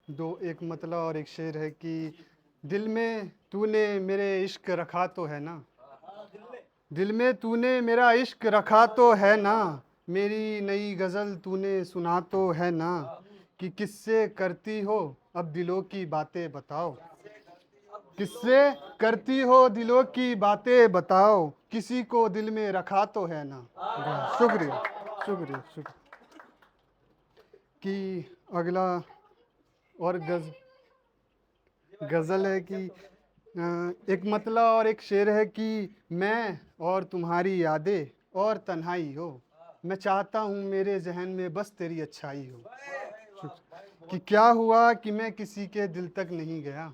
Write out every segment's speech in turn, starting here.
दो एक मतलब और एक शेर है कि दिल में तूने मेरे इश्क रखा तो है ना, दिल में तूने मेरा इश्क रखा तो है ना, मेरी नई गज़ल तूने सुना तो है ना, कि किससे करती हो अब दिलों की बातें बताओ, किससे करती हो दिलों की बातें बताओ, किसी को दिल में रखा तो है ना। शुक्रिया शुक्रिया शुक्रिया। कि अगला और गज़ल है कि एक मतलब और एक शेर है कि मैं और तुम्हारी यादें और तन्हाई हो, मैं चाहता हूँ मेरे जहन में बस तेरी अच्छाई हो। कि क्या हुआ कि मैं किसी के दिल तक नहीं गया,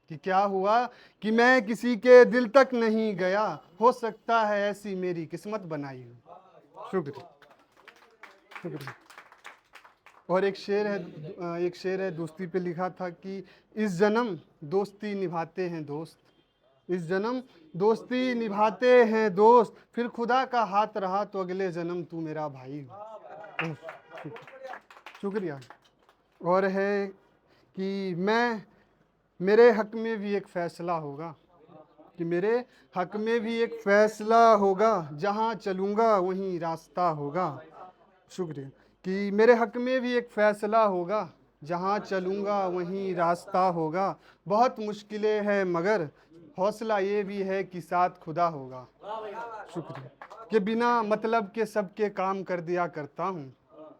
कि क्या हुआ कि मैं किसी के दिल तक नहीं गया, हो सकता है ऐसी मेरी किस्मत बनाई हो। शुक्रिया शुक्रिया। और एक शेर है दोस्ती पे लिखा था कि इस जन्म दोस्ती निभाते हैं दोस्त, इस जन्म दोस्ती निभाते हैं दोस्त, फिर खुदा का हाथ रहा तो अगले जन्म तू मेरा भाई हो। शुक्रिया। और है कि मैं मेरे हक में भी एक फैसला होगा, कि मेरे हक में भी एक फैसला होगा, जहाँ चलूँगा वहीं रास्ता होगा। शुक्रिया। कि मेरे हक में भी एक फैसला होगा, जहाँ चलूँगा वहीं रास्ता होगा, बहुत मुश्किलें हैं मगर हौसला ये भी है कि साथ खुदा होगा। शुक्रिया। कि बिना मतलब के सबके काम कर दिया करता हूँ,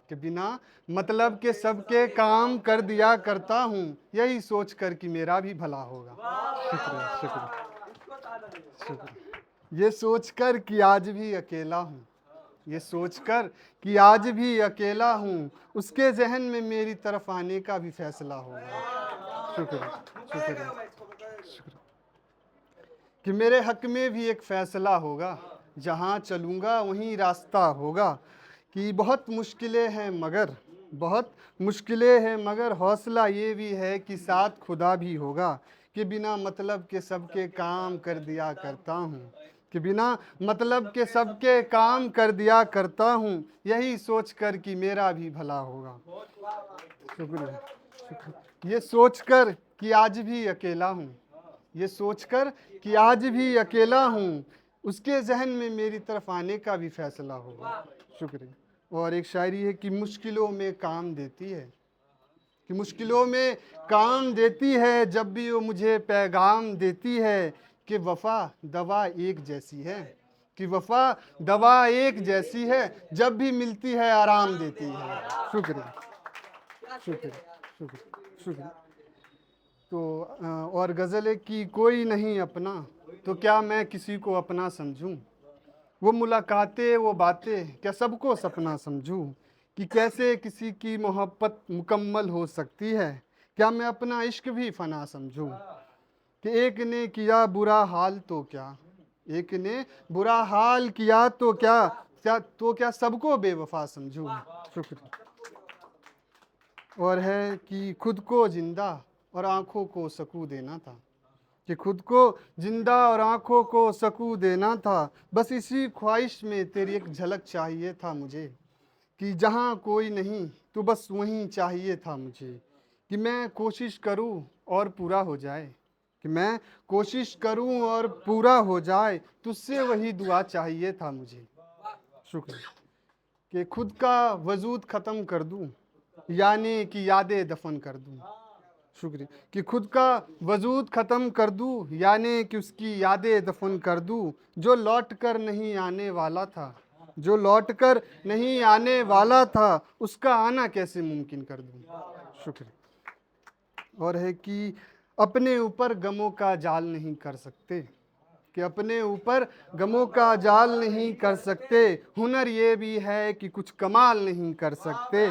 कि बिना मतलब के सबके काम कर दिया करता हूँ, यही सोच कर कि मेरा भी भला होगा। शुक्रिया शुक्रिया शुक्रिया। ये सोच कर कि आज भी अकेला हूँ, ये सोचकर कि आज भी अकेला हूँ, उसके जहन में मेरी तरफ आने का भी फैसला होगा। शुक्रिया शुक्रिया शुक्रिया। कि मेरे हक में भी एक फैसला होगा, जहाँ चलूँगा वहीं रास्ता होगा, कि बहुत मुश्किलें हैं मगर बहुत मुश्किलें हैं मगर हौसला ये भी है कि साथ खुदा भी होगा, कि बिना मतलब के सबके काम कर दिया करता हूँ, कि बिना मतलब के सबके काम कर दिया करता हूँ, यही सोच कर कि मेरा भी भला होगा। शुक्रिया शुक्रिया। ये सोच कर कि आज भी अकेला हूँ, ये सोचकर कि आज भी अकेला हूँ, उसके जहन में मेरी तरफ आने का भी फैसला होगा। शुक्रिया। और एक शायरी है कि मुश्किलों में काम देती है, कि मुश्किलों में काम देती है, जब भी वो मुझे पैगाम देती है, कि वफ़ा दवा एक जैसी है, कि वफ़ा दवा एक जैसी है, जब भी मिलती है आराम देती है। शुक्रिया शुक्रिया शुक्रिया शुक्रिया। तो और गज़ल है कि कोई नहीं अपना तो क्या मैं किसी को अपना समझूं, वो मुलाकातें वो बातें क्या सबको सपना समझूं, कि कैसे किसी की मोहब्बत मुकम्मल हो सकती है, क्या मैं अपना इश्क भी फना समझूं, कि एक ने किया बुरा हाल तो क्या, एक ने बुरा हाल किया तो क्या सबको बेवफा समझूं। शुक्रिया। और है कि खुद को जिंदा और आंखों को सकून देना था, कि खुद को जिंदा और आंखों को सकून देना था, बस इसी ख्वाहिश में तेरी एक झलक चाहिए था मुझे, कि जहाँ कोई नहीं तो बस वहीं चाहिए था मुझे, कि मैं कोशिश करूँ और पूरा हो जाए, कि मैं कोशिश करूँ और पूरा हो जाए, तुझसे वही दुआ चाहिए था मुझे। शुक्रिया। कि खुद का वजूद ख़त्म कर दूँ, यानी कि यादें दफन कर दूँ। शुक्रिया। कि खुद का वजूद ख़त्म कर दूँ, यानी कि उसकी यादें दफन कर दूँ, जो लौट कर नहीं आने वाला था, जो लौट कर नहीं आने वाला था, उसका आना कैसे मुमकिन कर दूँ। शुक्रिया। और है कि अपने ऊपर गमों का जाल नहीं कर सकते, कि अपने ऊपर गमों का जाल नहीं कर सकते, हुनर ये भी है कि कुछ कमाल नहीं कर सकते।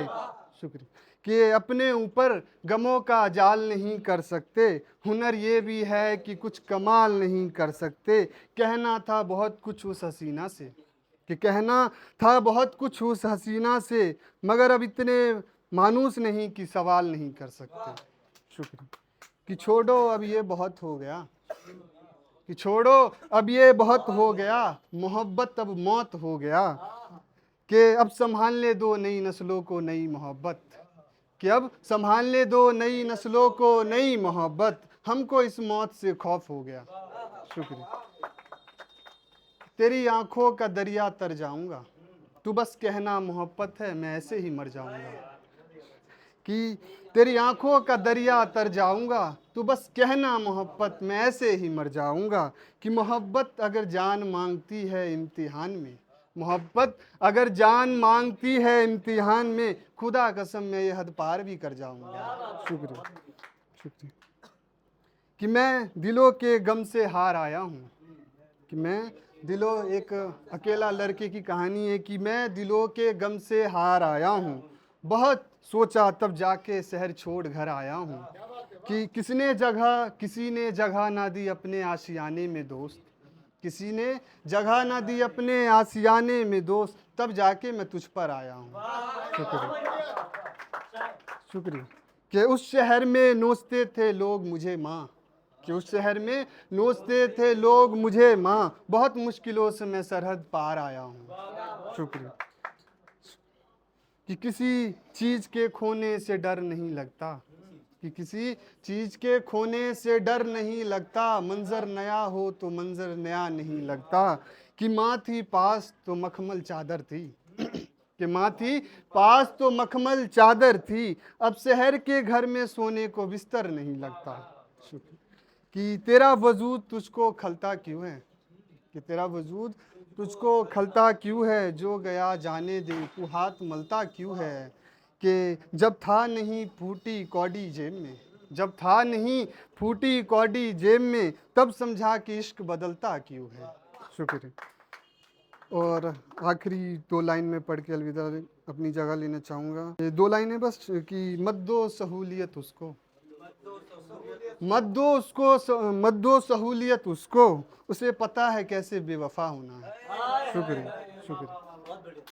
शुक्रिया। कि अपने ऊपर गमों का जाल नहीं कर सकते, हुनर ये भी है कि कुछ कमाल नहीं कर सकते, कहना था बहुत कुछ उस हसीना से, कि कहना था बहुत कुछ उस हसीना से, मगर अब इतने मानूस नहीं कि सवाल नहीं कर सकते। शुक्रिया। कि छोड़ो अब ये बहुत हो गया, कि छोड़ो अब ये बहुत हो गया, मोहब्बत अब मौत हो गया, कि अब संभालने दो नई नस्लों को नई मोहब्बत, कि अब संभालने दो नई नस्लों को नई मोहब्बत, हमको इस मौत से खौफ हो गया। शुक्रिया। तेरी आंखों का दरिया तर जाऊंगा, तू बस कहना मोहब्बत है, मैं ऐसे ही मर जाऊंगा। कि तेरी आंखों का दरिया तर जाऊंगा, तू बस कहना मोहब्बत, मैं ऐसे ही मर जाऊंगा। कि मोहब्बत अगर जान मांगती है इम्तिहान में, मोहब्बत अगर जान मांगती है इम्तिहान में, खुदा कसम मैं ये हद पार भी कर जाऊंगा। शुक्रिया। शुक्रिया। कि मैं दिलों के गम से हार आया हूँ, कि मैं दिलों, एक अकेला लड़के की कहानी है कि मैं दिलों के गम से हार आया हूँ, बहुत सोचा तब जाके शहर छोड़ घर आया हूँ। कि किसी ने जगह ना दी अपने आशियाने में दोस्त, किसी ने जगह ना दी अपने आशियाने में दोस्त, तब जाके मैं तुझ पर आया हूँ। शुक्रिया। शुक्रिया। कि उस शहर में नोचते थे लोग मुझे माँ, कि उस शहर में नोचते थे लोग मुझे माँ, बहुत मुश्किलों से मैं सरहद पार आया हूँ। शुक्रिया। कि किसी चीज के खोने से डर नहीं लगता, कि किसी चीज के खोने से डर नहीं लगता, मंजर नया हो तो मंजर नया नहीं लगता। कि माँ थी पास तो मखमल चादर थी, कि माँ थी पास तो मखमल चादर थी, अब शहर के घर में सोने को बिस्तर नहीं लगता। शुक्रिया। कि तेरा वजूद तुझको खलता क्यों है, कि तेरा वजूद तुझको खलता क्यों है, जो गया जाने दे तू हाथ मलता क्यों है। कि जब था नहीं फूटी कौड़ी जेब में, जब था नहीं फूटी कौड़ी जेब में, तब समझा कि इश्क बदलता क्यों है। शुक्रिया। और आखिरी 2 लाइन में पढ़ के अलविदा अपनी जगह लेना चाहूँगा। ये 2 लाइनें बस, कि मत दो सहूलियत उसको, मत दो सहूलियत उसको, उसे पता है कैसे बेवफा होना है। शुक्रिया। शुक्रिया।